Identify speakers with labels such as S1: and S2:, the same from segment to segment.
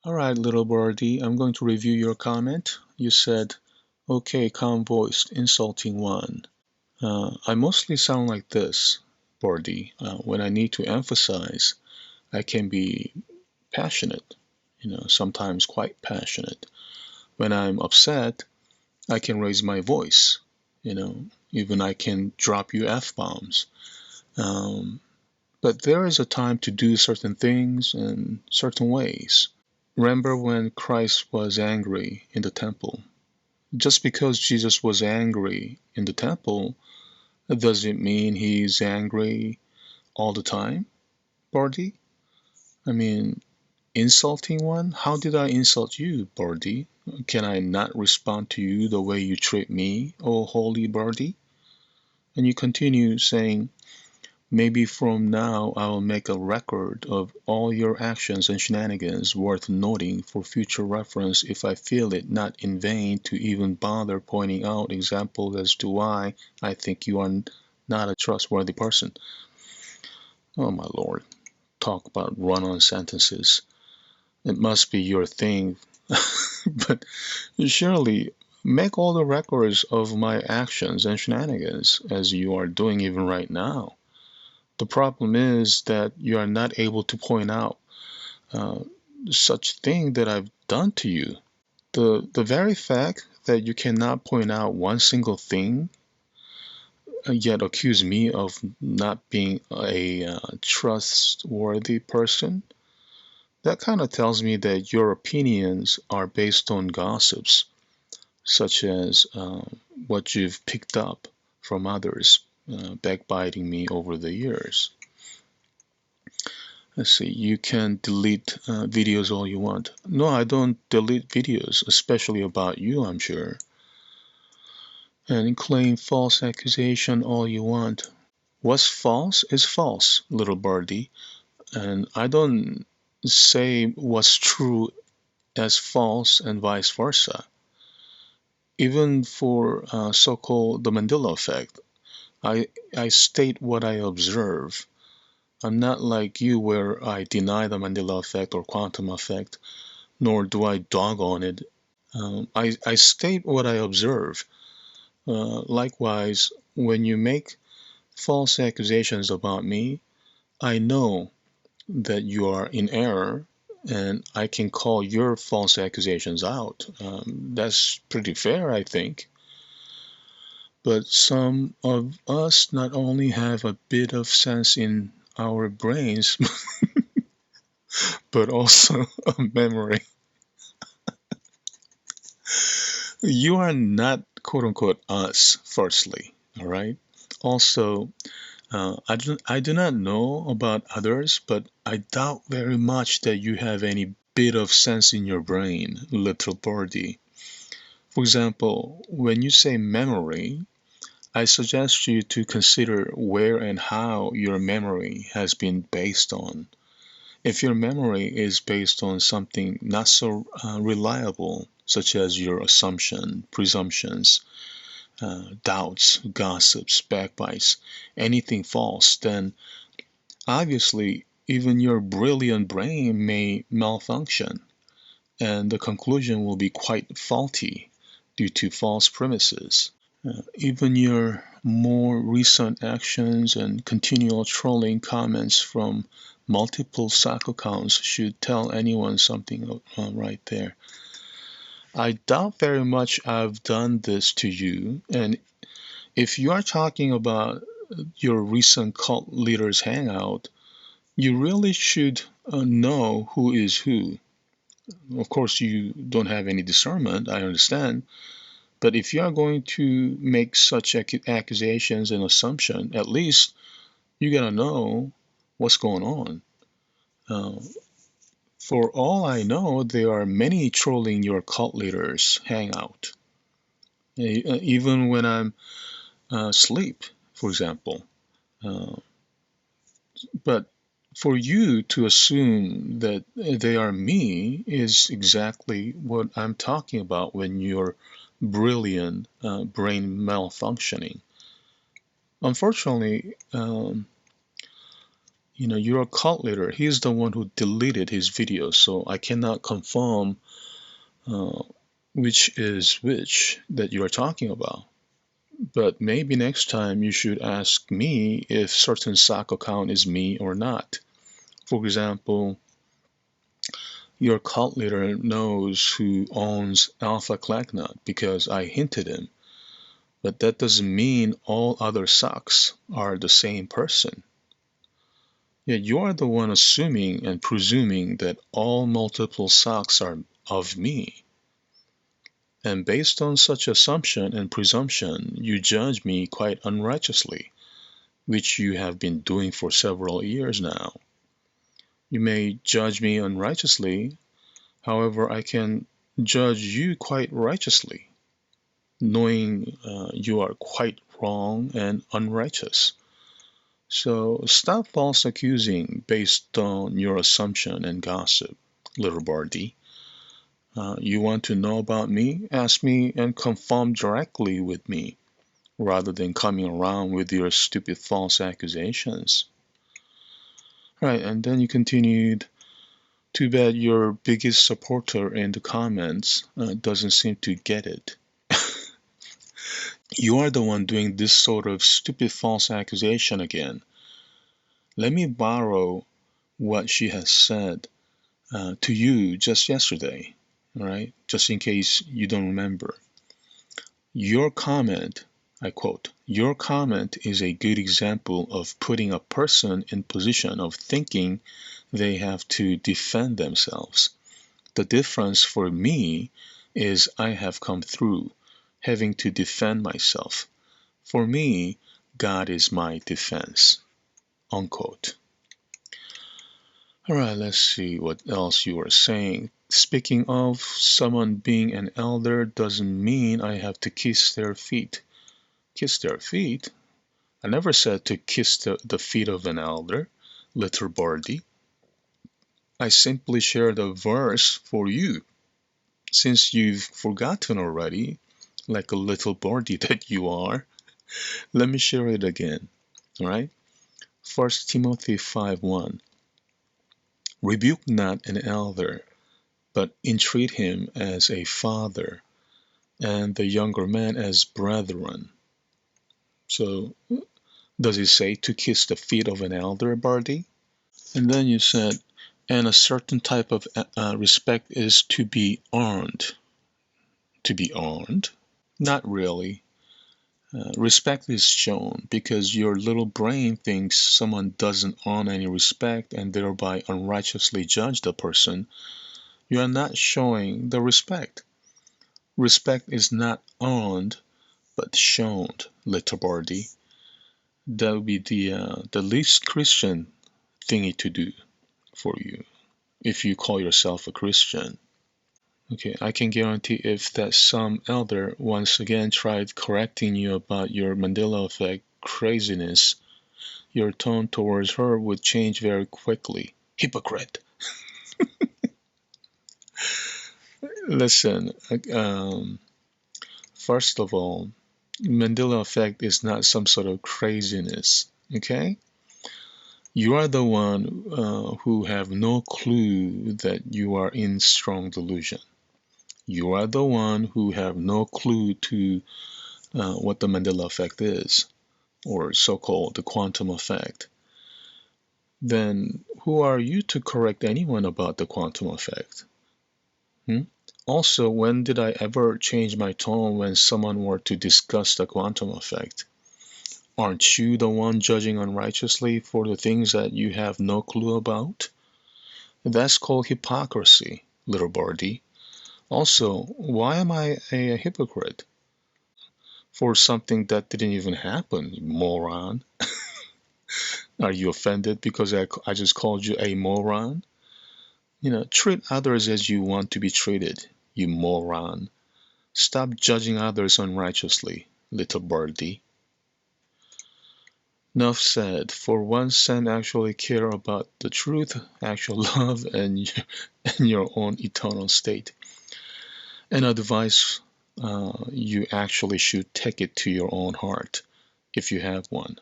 S1: Alright, little birdie, I'm going to review your comment. You said, okay, calm voiced, insulting one. I mostly sound like this, birdie. When I need to emphasize, I can be passionate, sometimes quite passionate. When I'm upset, I can raise my voice, even I can drop you F-bombs. But there is a time to do certain things in certain ways. Remember when Christ was angry in the temple? Just because Jesus was angry in the temple, does it mean he's angry all the time, Birdie? I mean, insulting one? How did I insult you, Birdie? Can I not respond to you the way you treat me, oh holy Birdie? And you continue saying, maybe from now I will make a record of all your actions and shenanigans worth noting for future reference if I feel it not in vain to even bother pointing out examples as to why I think you are not a trustworthy person. Oh my lord, talk about run-on sentences. It must be your thing, but surely make all the records of my actions and shenanigans as you are doing even right now. The problem is that you are not able to point out uh, such thing that I've done to you. The very fact that you cannot point out one single thing, yet accuse me of not being a trustworthy person, that kind of tells me that your opinions are based on gossips, such as what you've picked up from others, backbiting me over the years. Let's see, you can delete videos all you want. No, I don't delete videos, especially about you, I'm sure. And claim false accusation all you want. What's false is false, little birdie. And I don't say what's true as false and vice versa. Even for so-called the Mandela effect, I state what I observe. I'm not like you where I deny the Mandela effect or quantum effect, nor do I dog on it. I state what I observe. Likewise, when you make false accusations about me, I know that you are in error and I can call your false accusations out. That's pretty fair, I think. But some of us not only have a bit of sense in our brains, but also a memory. You are not quote unquote us, firstly, all right? Also, I do not know about others, but I doubt very much that you have any bit of sense in your brain, little birdie. For example, when you say memory, I suggest you to consider where and how your memory has been based on. If your memory is based on something not so reliable, such as your assumption, presumptions, doubts, gossips, backbites, anything false, then obviously even your brilliant brain may malfunction, and the conclusion will be quite faulty due to false premises. Even your more recent actions and continual trolling comments from multiple sock accounts should tell anyone something right there. I doubt very much I've done this to you, and if you are talking about your recent cult leaders hangout, you really should know who is who. Of course, you don't have any discernment, I understand, but if you are going to make such accusations and assumption, at least you gotta know what's going on. Uh, for all I know, there are many trolling your cult leaders hangout. Even when I'm asleep, for example. Uh, but for you to assume that they are me is exactly what I'm talking about when you're brilliant brain malfunctioning. Unfortunately, Your cult leader, he's the one who deleted his video, so I cannot confirm uh, which is which that you are talking about. But maybe next time you should ask me if certain sock account is me or not. For example, your cult leader knows who owns Alpha Clagnut because I hinted him, but that doesn't mean all other socks are the same person. Yet you are the one assuming and presuming that all multiple socks are of me. And based on such assumption and presumption, you judge me quite unrighteously, which you have been doing for several years now. You may judge me unrighteously, however, I can judge you quite righteously, knowing you are quite wrong and unrighteous. So stop false accusing based on your assumption and gossip, little birdie. You want to know about me? Ask me and confirm directly with me, rather than coming around with your stupid false accusations. Right, and then you continued, too bad your biggest supporter in the comments doesn't seem to get it. You are the one doing this sort of stupid false accusation again. Let me borrow what she has said to you just yesterday, all right? Just in case you don't remember. Your comment, I quote, your comment is a good example of putting a person in position of thinking they have to defend themselves. The difference for me is I have come through having to defend myself. For me, God is my defense. Unquote. All right, let's see what else you are saying. Speaking of, someone being an elder doesn't mean I have to kiss their feet. Kiss their feet? I never said to kiss the feet of an elder, little birdie. I simply shared a verse for you. Since you've forgotten already, like a little birdie that you are, let me share it again. All right? 1 Timothy 5:1. Rebuke not an elder, but entreat him as a father, and the younger man as brethren. So, does it say to kiss the feet of an elder, Birdie? And then you said, and a certain type of respect is to be earned. To be earned? Not really. Respect is shown because your little brain thinks someone doesn't earn any respect and thereby unrighteously judge the person. You are not showing the respect. Respect is not earned but shown, little birdie. That would be the least Christian thingy to do for you if you call yourself a Christian. Okay, I can guarantee if that some elder once again tried correcting you about your Mandela effect craziness, your tone towards her would change very quickly. Hypocrite! Listen, first of all, Mandela effect is not some sort of craziness, okay? You are the one who have no clue that you are in strong delusion. You are the one who have no clue to what the Mandela effect is, or so-called the quantum effect. Then who are you to correct anyone about the quantum effect? Also, when did I ever change my tone when someone were to discuss the quantum effect? Aren't you the one judging unrighteously for the things that you have no clue about? That's called hypocrisy, little birdie. Also, why am I a hypocrite? For something that didn't even happen, you moron. Are you offended because I just called you a moron? Treat others as you want to be treated, you moron. Stop judging others unrighteously, little birdie. Enough said. For once, Sam actually care about the truth, actual love, and your own eternal state. And advice, you actually should take it to your own heart, if you have one.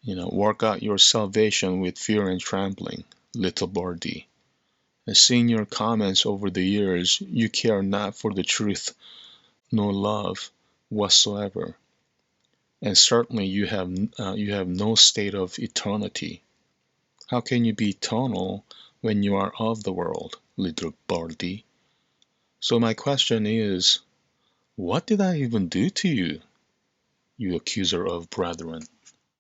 S1: Work out your salvation with fear and trembling, little birdie. Seeing your comments over the years, you care not for the truth nor love whatsoever. And certainly you have no state of eternity. How can you be eternal when you are of the world, little birdie? So my question is, what did I even do to you, you accuser of brethren?